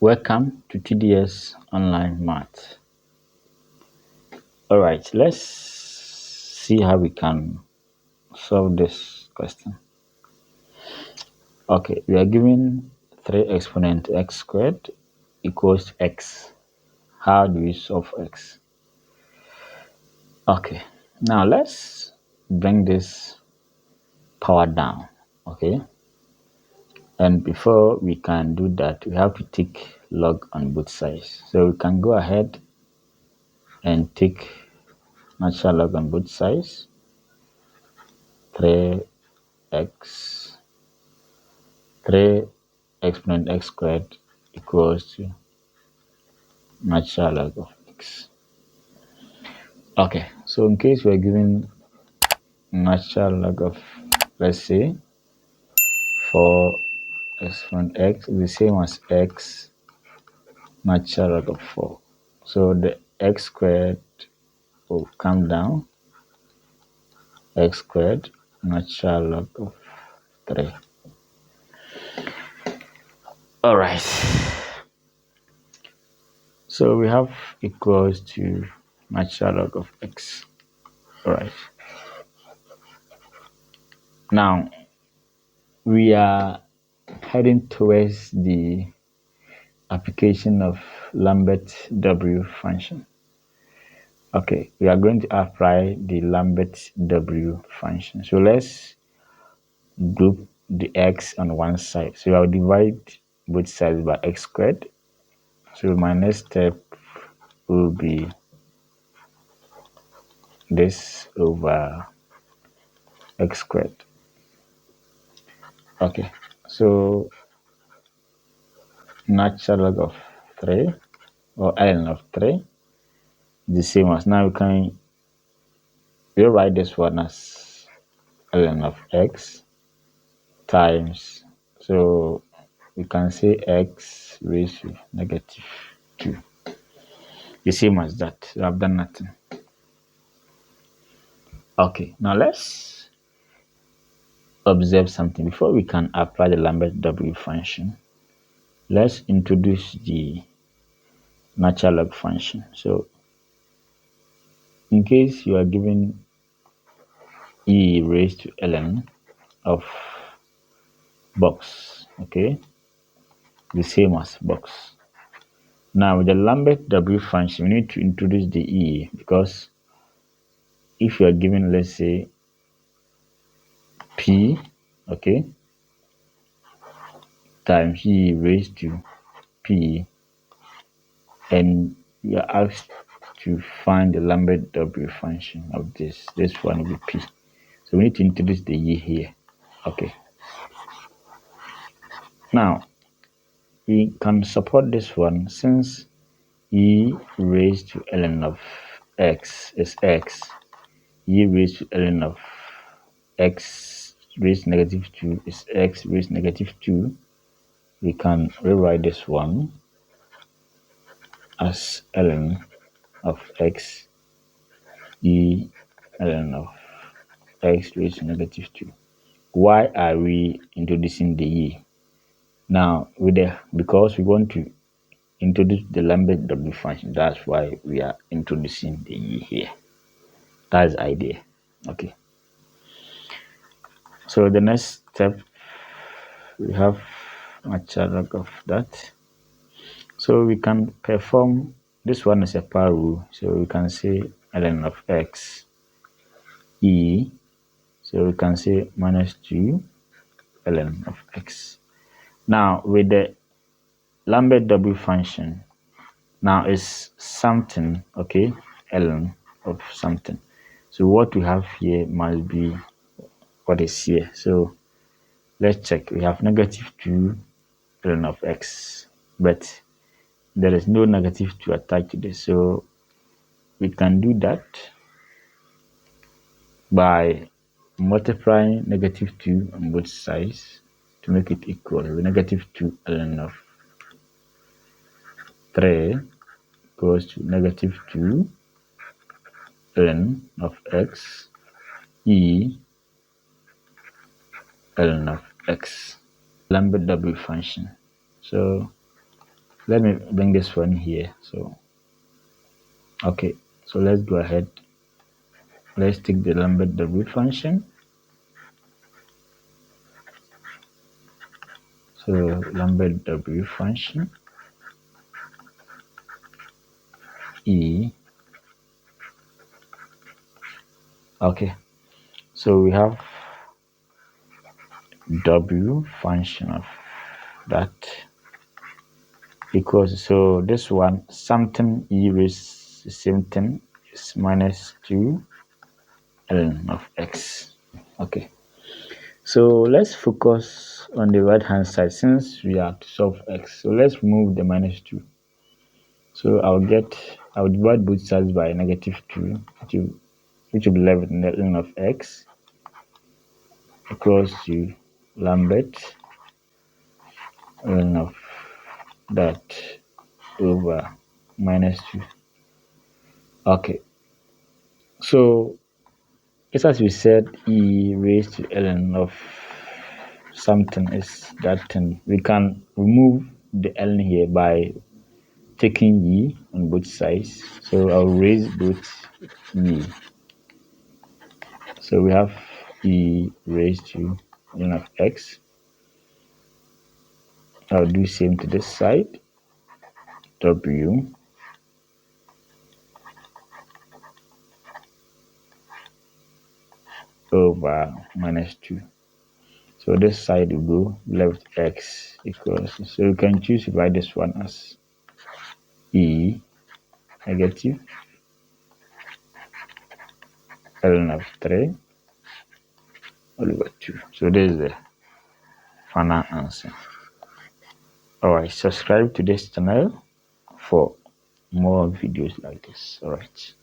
Welcome to TDS Online Math. Alright, let's see how we can solve this question. Okay, we are given 3 exponent x squared equals x. How do we solve x? Okay, now let's bring this power down. Okay, and before we can do that, we have to take log on both sides. So we can go ahead and take natural log on both sides. 3 exponent x squared equals to natural log of x. Okay, so in case we're given natural log of, let's say, 4 exponent x is the same as x natural log of 4. So the x squared will come down, x squared natural log of 3. All right. So we have equals to natural log of x. All right. Now we are heading towards the application of Lambert W function. Okay, we are going to apply the Lambert W function. So let's group the x on one side. So I'll divide both sides by x squared. So my next step will be this over x squared. Okay, so natural log of 3 or ln of 3 the same as, now we can rewrite this one as ln of x times, so we can say x raised to negative 2, the same as that. So I've done nothing. Okay, now let's observe something. Before we can apply the Lambert W function, let's introduce the natural log function. So in case you are given e raised to ln of box, okay, the same as box. Now with the Lambert W function, we need to introduce the e, because if you are given, let's say, p, okay, times e raised to p, and you are asked to find the Lambert W function of this one will be p. So we need to introduce the e here. Okay. Now we can support this one since e raised to ln of x is x. E raised to ln of x raised to negative 2 is x raised to negative 2. We can rewrite this one as ln of x e ln of x raised to negative 2. Why are we introducing the e? Now, because we want to introduce the Lambert W function, that's why we are introducing the e here. That's the idea. Okay. So the next step, we have natural log of that. So we can perform, this one is a power rule, so we can say ln of x e, so we can say minus 2 ln of x. Now with the Lambert W function, now is something, okay, ln of something. So what we have here must be what is here. So let's check. We have negative 2 ln of x, but there is no negative 2 attached to this. So we can do that by multiplying negative 2 on both sides to make it equal. Negative 2 ln of 3 goes to negative 2 ln of x e ln of x. Lambert W function. So let me bring this one here. So okay, so let's go ahead. Let's take the lambert w function. So lambert w function e. Okay, so we have w function of that equals, so this one something e raised the same thing is minus 2 ln of x. Okay, so let's focus on the right hand side since we have to solve x. So let's remove the minus 2. So I'll divide both sides by negative 2, which will be left with ln of x equals to lambert ln of that over minus 2. Okay, so just as we said, e raised to ln of something is that thing. We can remove the ln here by taking e on both sides. So I'll raise both e. So we have e raised to ln of x. I'll do same to this side. W over minus 2. So this side will go left x equals. So you can choose to write this one as e negative ln of 3 all over 2. So this is the final answer. Alright, subscribe to this channel for more videos like this. Alright.